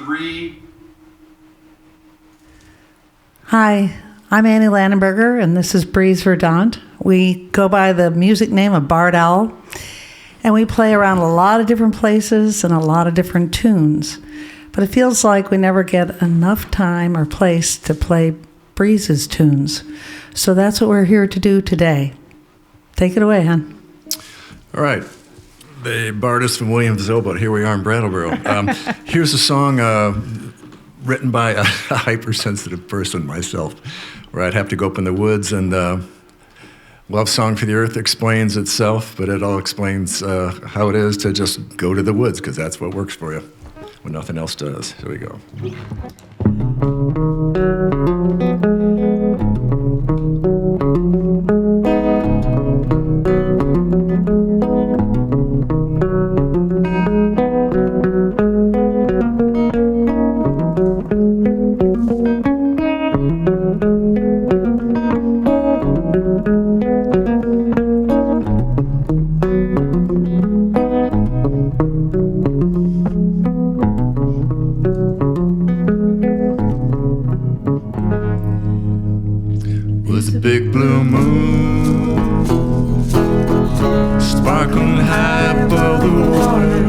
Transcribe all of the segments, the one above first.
3. Hi, I'm Annie Landenberger, and this is Breeze Verdant. We go by the music name of Barred Owl, and we play around a lot of different places and a lot of different tunes. But it feels like we never get enough time or place to play Breeze's tunes. So that's what we're here to do today. Take it away, hon. All right. They barred us from Williamsville, but here we are in Brattleboro. Here's a song written by a hypersensitive person, myself, where I'd have to go up in the woods and Love Song for the Earth explains itself, but it all explains how it is to just go to the woods, because that's what works for you when nothing else does. Here we go. Was a big blue moon sparkling high above the water.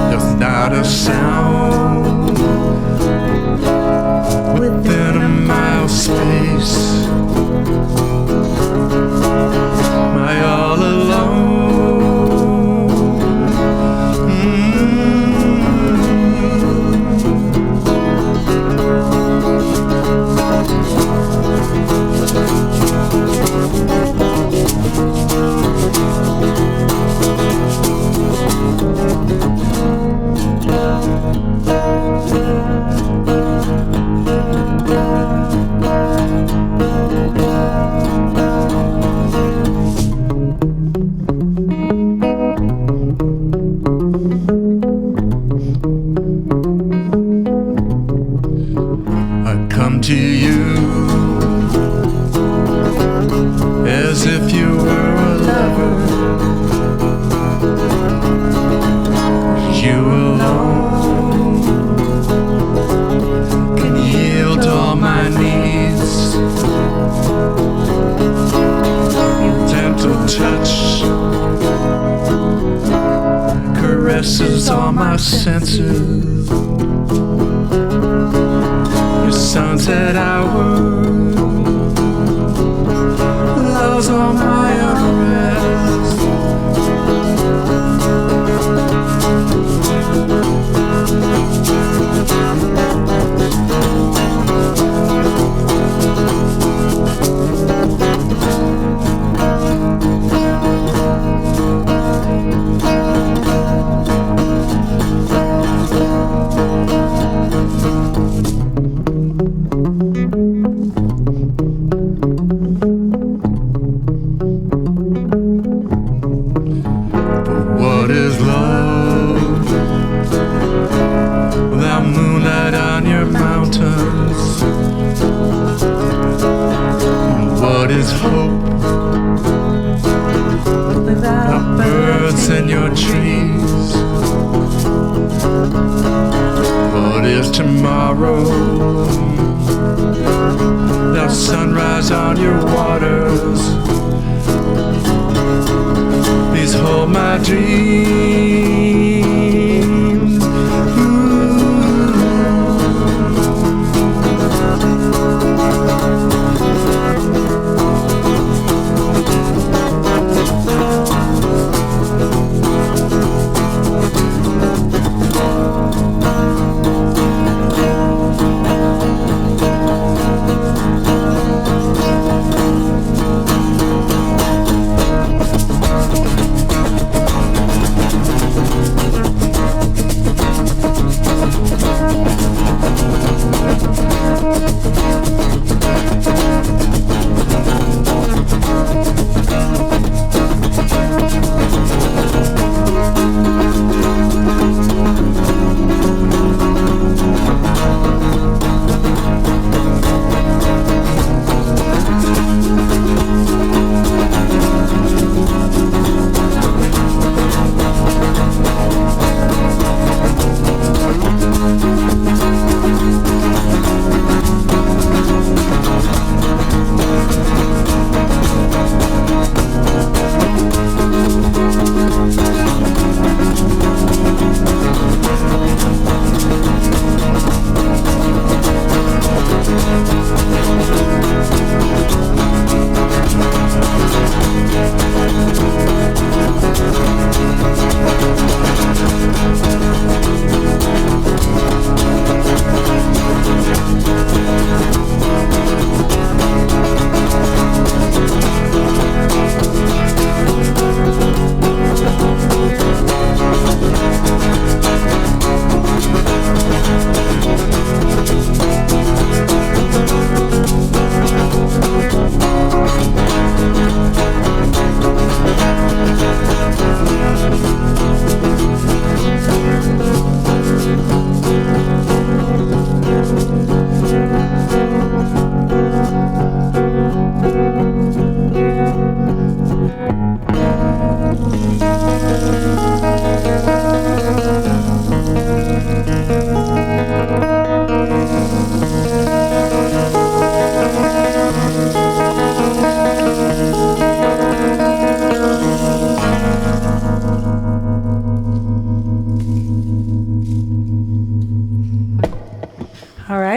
There's not a sound within a mile space. My all alone. To you as if you were a lover. You alone can yield all my needs. Your gentle touch caresses all my senses. Sunset hour love's on my unrest. Is hope without birds and your trees? What is tomorrow? The sunrise on your waters. Please hold my dreams.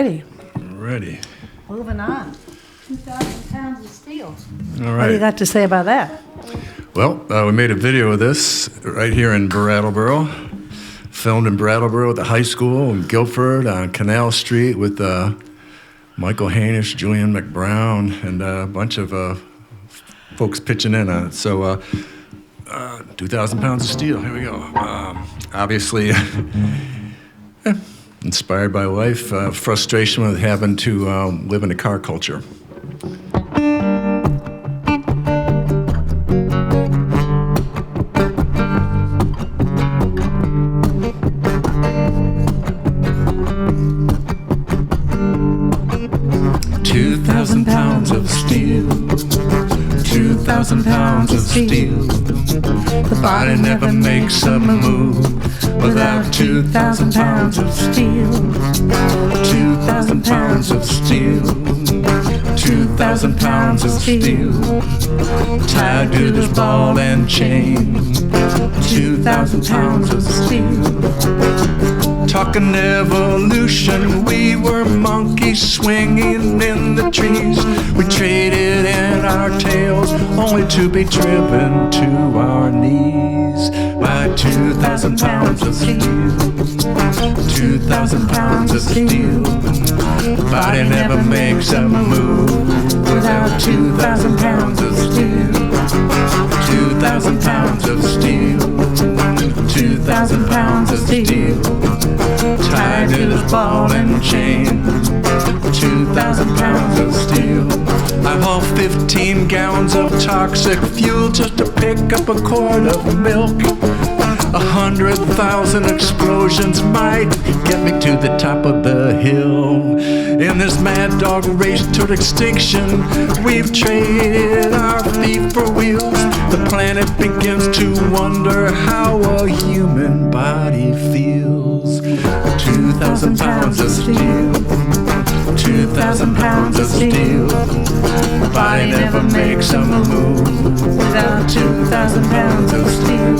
righty. Ready. Moving on. 2,000 pounds of steel. All What do you right. got to say about that? Well, we made a video of this right here in Brattleboro. Filmed in Brattleboro at the high school in Guilford on Canal Street with Michael Hanish, Julian McBrown, and a bunch of folks pitching in on it. So 2,000 pounds of steel. Here we go. Obviously, inspired by life, frustration with having to live in a car culture. Pounds of steel, 2,000 pounds of steel. The body never makes a move without 2,000 pounds of steel. 2,000 pounds of steel, 2,000 pounds of steel. Tied to this ball and chain, 2,000 pounds of steel. Talking evolution, we were monkeys swinging in the trees. We traded in our tails, only to be driven to our knees by 2,000 pounds of steel. 2,000 pounds of steel. Body never makes a move without 2,000 pounds of steel. 2,000 pounds of steel. 2,000 pounds of steel. Tied to this ball and chain, 2,000 pounds of steel. I haul 15 gallons of toxic fuel just to pick up a quart of milk. 100,000 explosions might get me to the top of the hill. In this mad dog race toward extinction, we've traded our feet for wheels. The planet begins to wonder how a human body feels. 2,000 pounds of steel, 2,000 pounds of steel. The body never makes a move without 2,000 pounds of steel.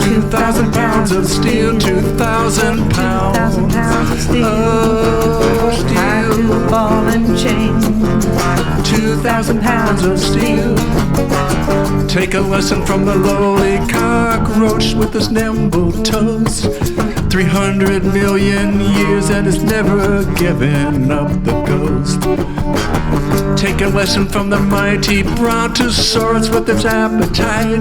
2,000 pounds of steel, 2,000 pounds of steel. Oh, steel, ball and chain. 2,000 pounds of steel. Take a lesson from the lowly cockroach with his nimble toes. 300 million years and has never given up the ghost. Take a lesson from the mighty brontosaurus with its appetite.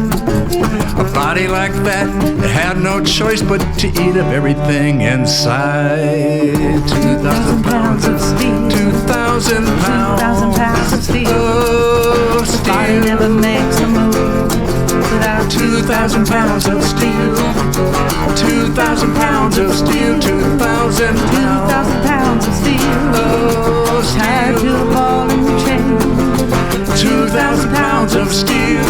A body like that, it had no choice but to eat up everything inside. 2,000 pounds of steel. 2,000 pounds. 2,000 pounds of steel. Oh, steel. Body never makes a move without 2,000 pounds of steel. 2,000 pounds of steel. 2,000 pounds of steel. Oh, steel. Tied to a ball and chain. 2,000 pounds of steel.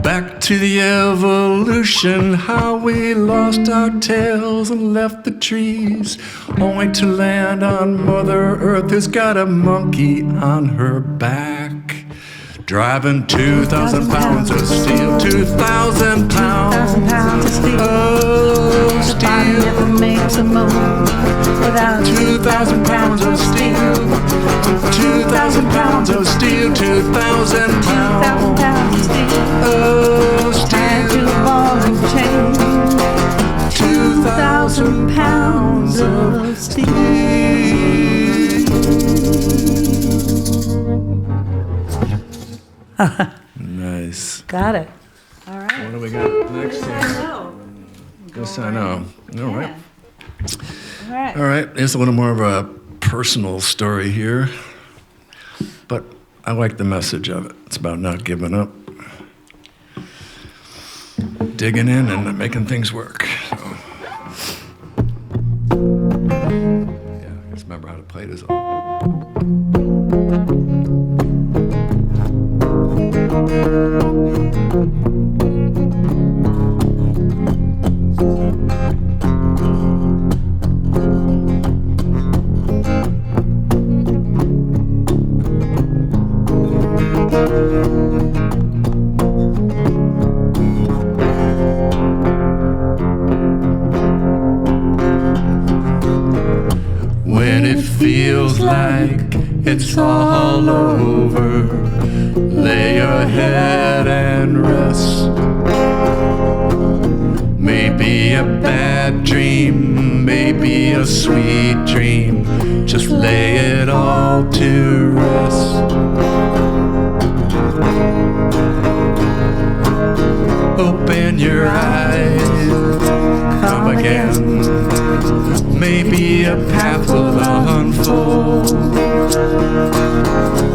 Back to the evolution, how we lost our tails and left the trees, only to land on Mother Earth, who's got a monkey on her back. Driving 2,000 pounds of steel, 2,000 pounds. 2,000 pounds of steel. Oh, steel. The body never makes a move without 2,000 pounds of steel. 2,000 pounds of steel, 2,000 pounds. 2,000 pounds of steel. Oh, steel. Tied to a ball and chain. 2,000 pounds of steel. Nice. Got it. All right. What do we got next here? Yes, I know. All right. All right. All right. It's a little more of a personal story here, but I like the message of it. It's about not giving up, digging in and making things work. So, yeah, just remember how to play this all. it feels like it's all over, lay your head and rest. Maybe a bad dream, maybe a sweet dream, just lay it all to rest. Open your eyes, come again. Maybe a path will unfold,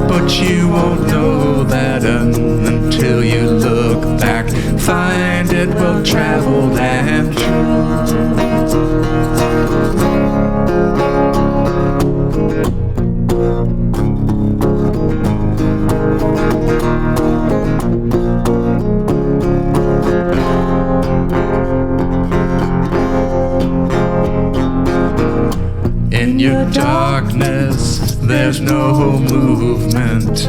but you won't know that until you look back. Find it well traveled and true. In your darkness, there's no movement.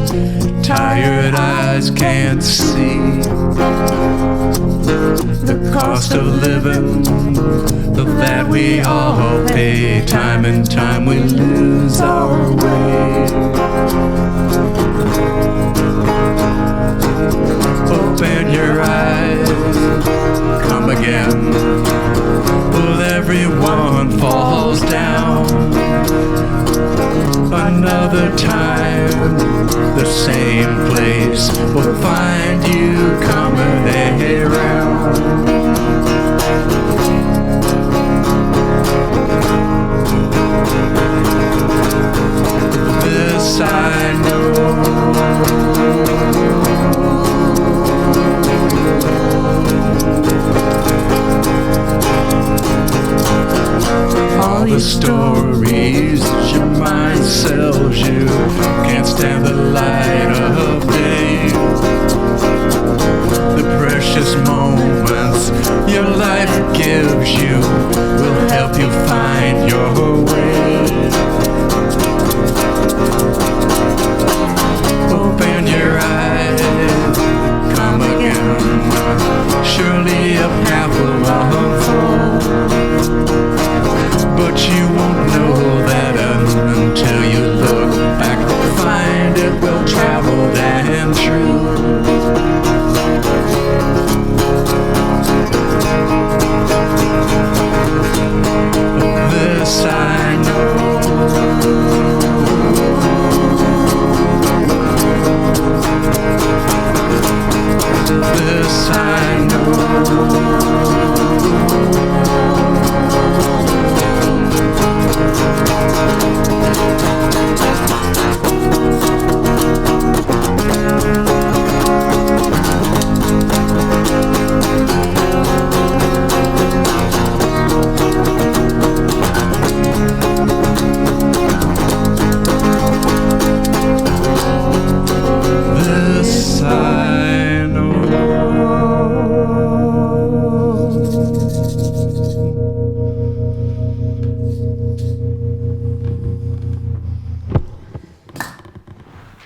Tired eyes can't see the cost of living that we all pay. Time and time we lose our way. Open your eyes, come again. Well, everyone falls down. Another time, the same place will find you coming around. This I know. All the stories your mind sells you can't stand the light of day. The precious moments your life gives you will help you find your way. Open your eyes, come again. Surely a path will unfold, but you won't know that until you look back. Find it well traveled and true. This I know. This I know.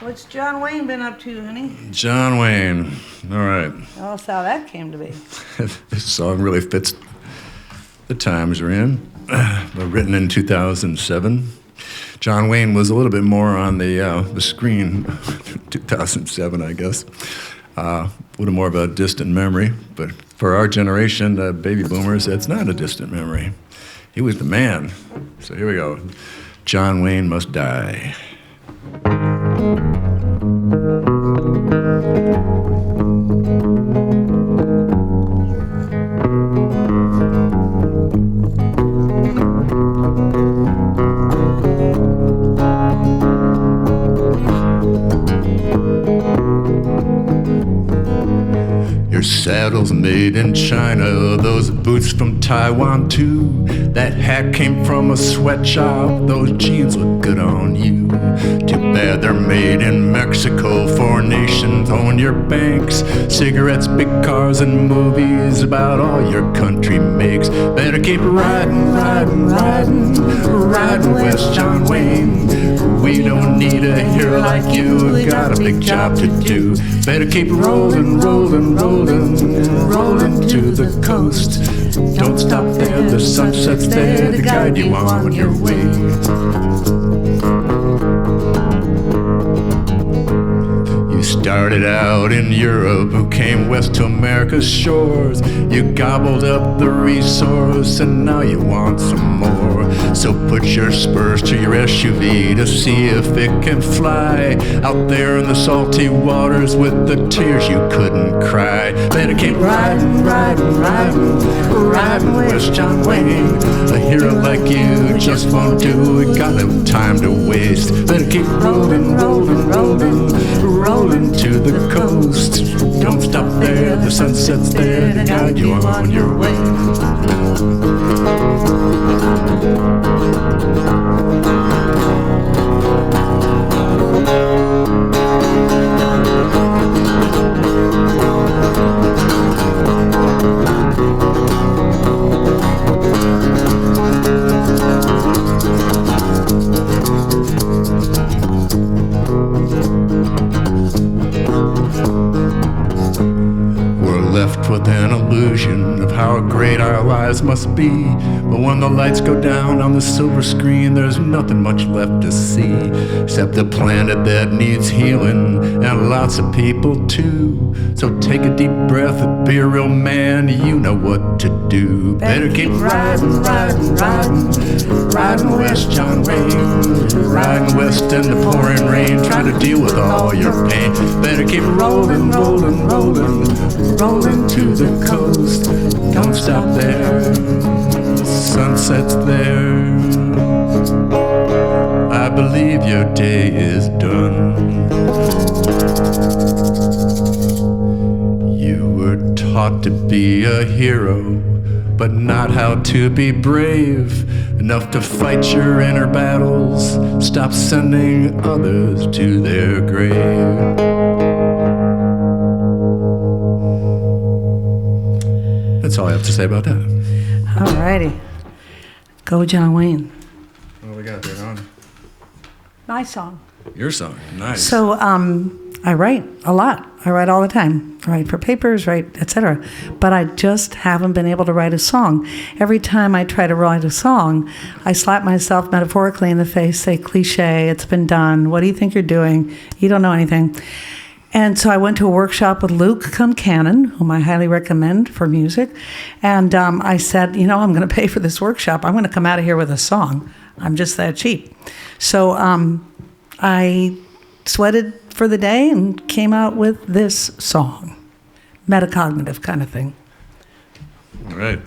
What's John Wayne been up to, honey? John Wayne. All right. Oh, that's how that came to be. This song really fits the times we're in. Written in 2007. John Wayne was a little bit more on the screen 2007, I guess. A little more of a distant memory. But for our generation, the baby boomers, it's not a distant memory. He was the man. So here we go. John Wayne Must Die. Your saddle's made in China, those boots from Taiwan too. That hat came from a sweatshop, those jeans look good on you. Too bad they're made in Mexico, foreign nations own your banks. Cigarettes, big cars, and movies, about all your country makes. Better keep riding, riding, riding, riding with John Wayne. We don't need a hero like you, we got a big job to do. Better keep rolling, rolling, rolling, rolling to the coast. Don't stop there, the sunset's there to guide you on your way. You started out in Europe, who came west to America's shores. You gobbled up the resource, and now you want some more. So put your spurs to your SUV to see if it can fly out there in the salty waters with the tears you couldn't cry. Better keep riding, riding, riding, riding West John Wayne. A hero like you just won't do it, got no time to waste. Better keep rolling, rolling, rolling, rolling to the coast. Don't stop there, the sunset's there to guide you on your way. Left with an illusion of how great our lives must be. But when the lights go down on the silver screen, there's nothing much left to see except a planet that needs healing, and lots of people too. So take a deep breath and be a real man, you know what to do. Better keep riding, riding, riding, riding West John Wayne. Riding west in the pouring rain, trying to deal with all your pain. Better keep rolling, rolling, rolling, rolling to the coast. Don't stop there, the sunset's there. I believe your day is done. You were taught to be a hero, but not how to be brave enough to fight your inner battles. Stop sending others to their grave. That's all I have to say about that. All righty. Go John Wayne. What do we got there, Don? My song. Your song. Nice. So I write a lot. I write all the time. I write for papers, write, etc. But I just haven't been able to write a song. Every time I try to write a song, I slap myself metaphorically in the face, say, cliche, it's been done. What do you think you're doing? You don't know anything. And so I went to a workshop with Luke Cannon, whom I highly recommend for music. And I said, I'm going to pay for this workshop. I'm going to come out of here with a song. I'm just that cheap. So I sweated for the day and came out with this song. Metacognitive kind of thing. All right.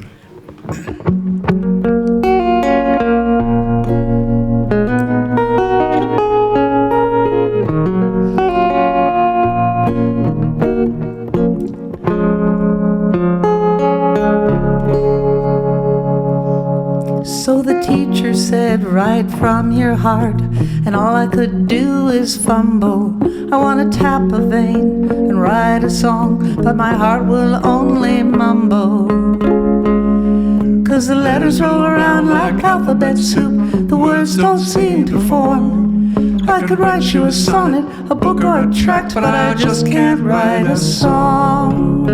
So the teacher said, write from your heart, and all I could do is fumble. I want to tap a vein and write a song, but my heart will only mumble. 'Cause the letters roll around like alphabet soup, the words don't seem to form. I could write you a sonnet, a book or a tract, but I just can't write a song.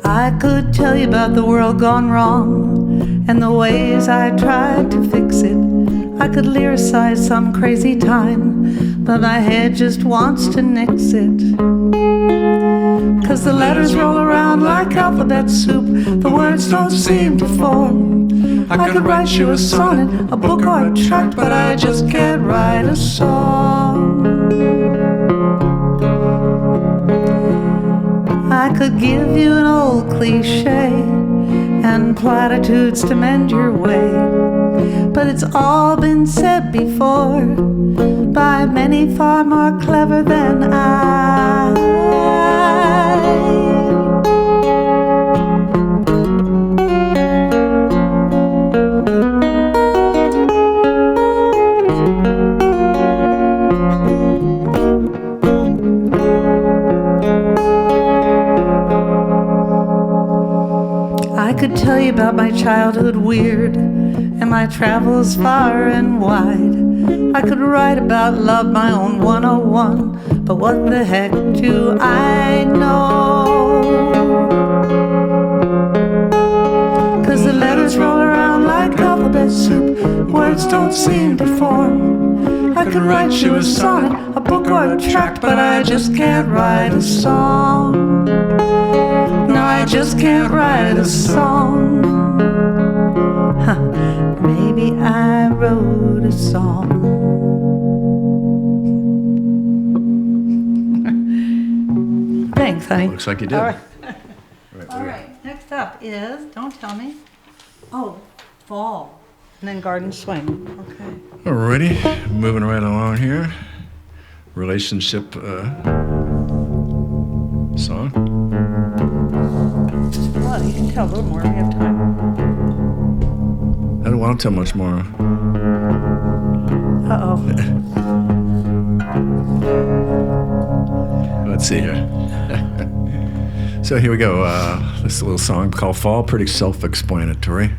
I could tell you about the world gone wrong and the ways I tried to fix it. I could lyricize some crazy time, but my head just wants to nix it. 'Cause the letters roll around like alphabet soup, the words don't seem to form. I could write you a sonnet, a book or a tract, but I just can't write a song. I could give you an old cliche and platitudes to mend your way, but it's all been said before by many far more clever than I. I could tell you about my childhood weird and my travels far and wide. I could write about love, my own 101, but what the heck do I know? words don't seem to form. I could write you a sonnet, a book or a tract, but I just can't write a song. No, I just can't write a song. Huh. Maybe I wrote a song. Thanks, honey. Looks like you did. All right. All right. Next up is, don't tell me. Oh, fall. And then garden swing. Okay. Alrighty, moving right along here. Relationship song. Well, you can tell a little more. We have time. I don't want to tell much more. Uh-oh. Let's see here. So here we go. This is a little song called Fall, pretty self-explanatory.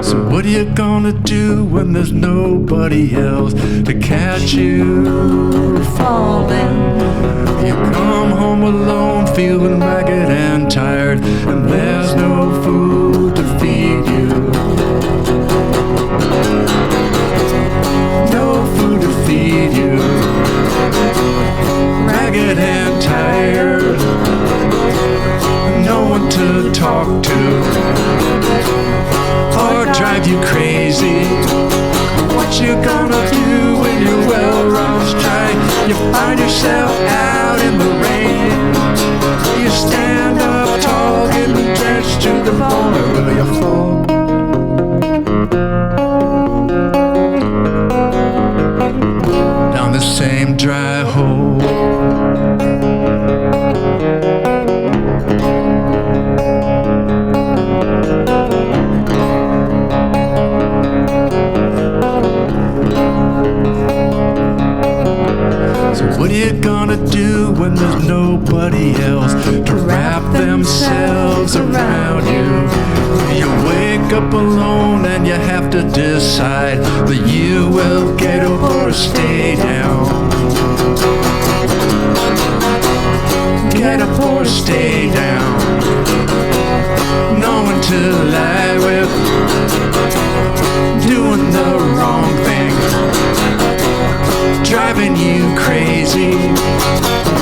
So what are you gonna do when there's nobody else to catch you falling? You come home alone feeling ragged and tired, and there's no food to feed you. No food to feed you. Ragged and tired, no one to talk to or drive you crazy. What you gonna do when your well runs dry? You find yourself out in the rain. You stand up tall, getting drenched to the bone, or will you fall? Down the same dry hole. What are you gonna do when there's nobody else to wrap themselves around you? You wake up alone and you have to decide that you will get up or stay down. Get up or stay down. No one to lie with, doing the wrong thing, driving you crazy.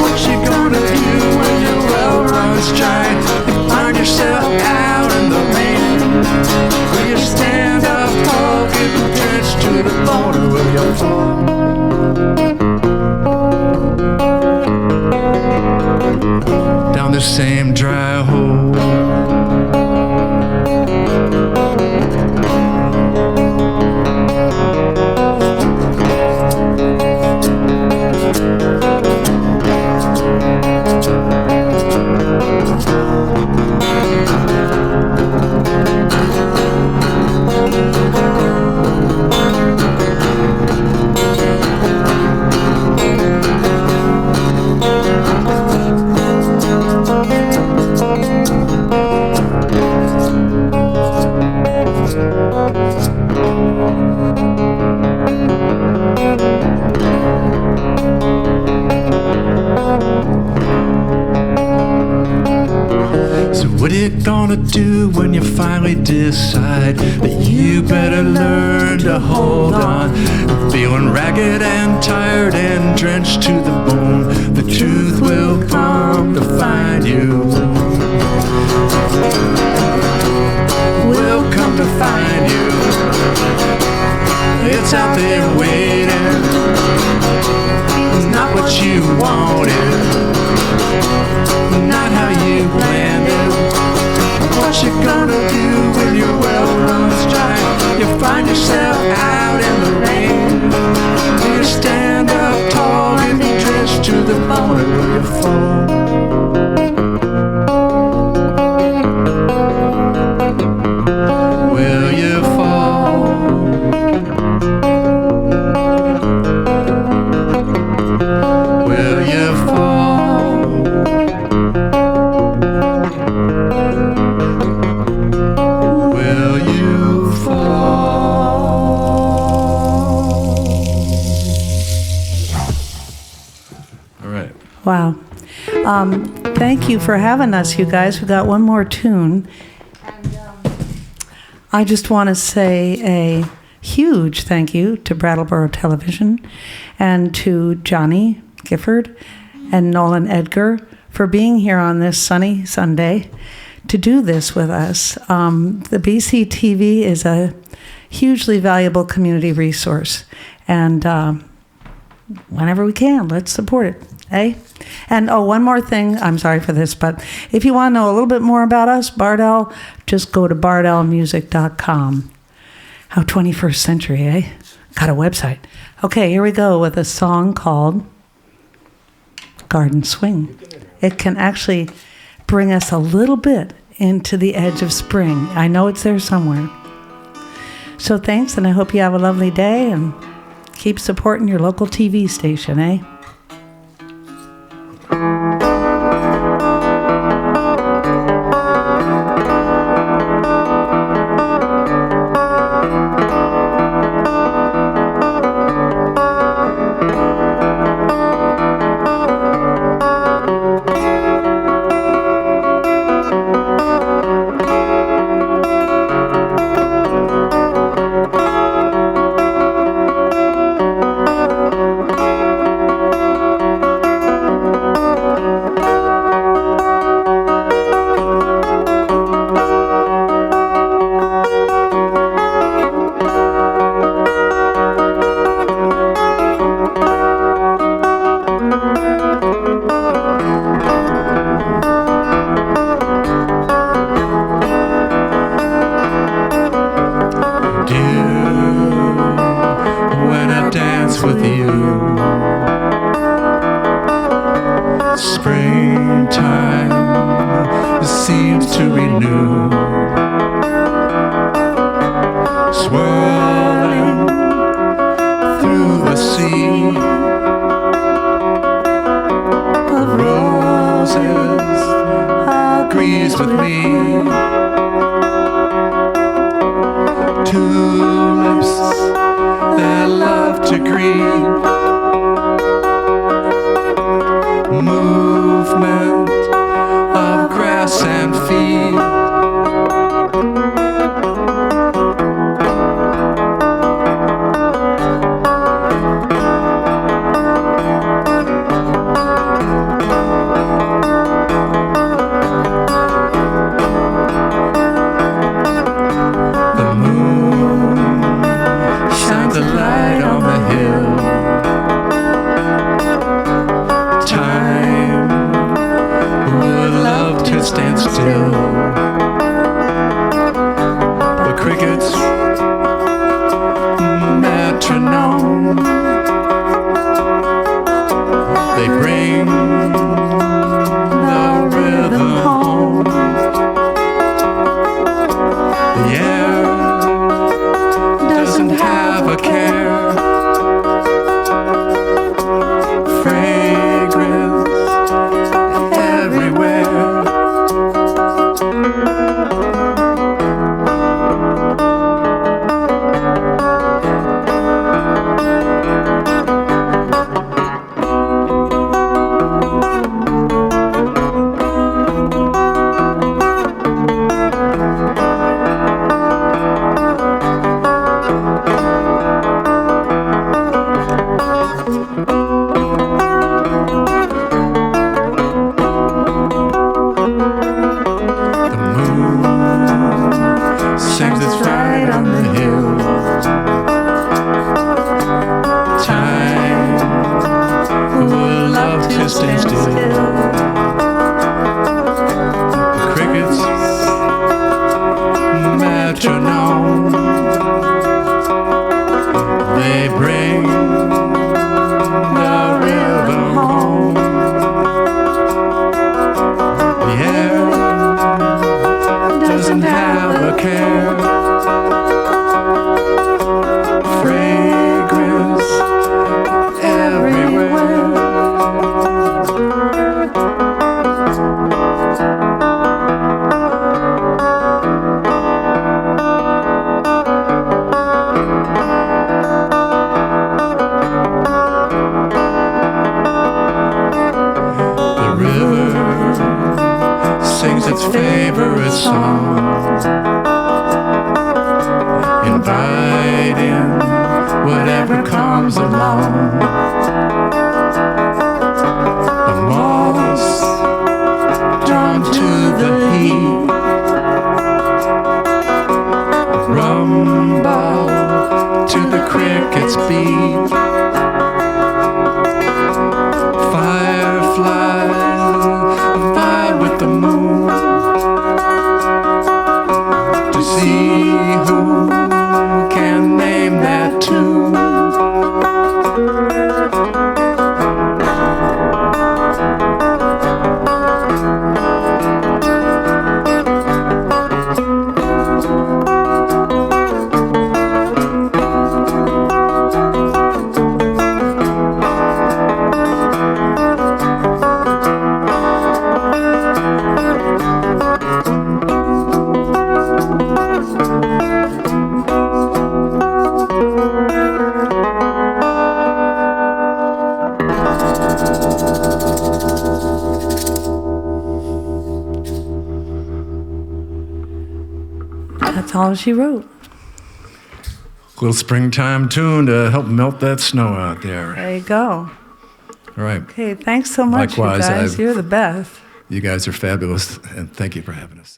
What you gonna do when your well runs dry? You find yourself out in the rain. Will you stand up tall, getting drenched to the bone, or will you fall? Down the same dry hole. What are you gonna do when you finally decide that you better learn to hold on? Feeling ragged and tired and drenched to the bone, the truth will come to find you. Will come to find you. It's out there waiting. It's not what you wanted, not how you planned it. What you gonna do when your well runs dry? You find yourself out in the rain. Will you stand up tall and be drenched to the bone, or will you fall? Will you fall? Will you fall? Will you fall? you for having us, you guys. We got one more tune. And I just want to say a huge thank you to Brattleboro Television and to Johnny Gifford and Nolan Edgar for being here on this sunny Sunday to do this with us. The BCTV is a hugely valuable community resource, and whenever we can, let's support it, eh? And one more thing, I'm sorry for this, but if you want to know a little bit more about us, Bardell, just go to bardellmusic.com. How 21st century, eh? Got a website. Okay, here we go with a song called Garden Swing. It can actually bring us a little bit into the edge of spring. I know it's there somewhere. So thanks, and I hope you have a lovely day, and keep supporting your local TV station, eh? With you, springtime seems to renew, swirling through the sea of roses, agrees with me. Tulips that love to grieve, movement of grass and field, the moon shines a light on the hill. Time would love to stand still. The crickets, metronome, they bring the rhythm home. The air doesn't have a care. Fragrance everywhere. Sings its right on the hill. Time would love to stand still. The crickets, metronome, they bring the rhythm home. The air doesn't have a care. Fragrance everywhere. The river song, inviting whatever comes along. A moss drawn to the heat, rumble to the cricket's beat. Fireflies vie with the moon to see who can name that tune. That's all she wrote. Little springtime tune to help melt that snow out there. There you go. All right. Okay, thanks so much, Likewise, you guys. You're the best. You guys are fabulous, and thank you for having us.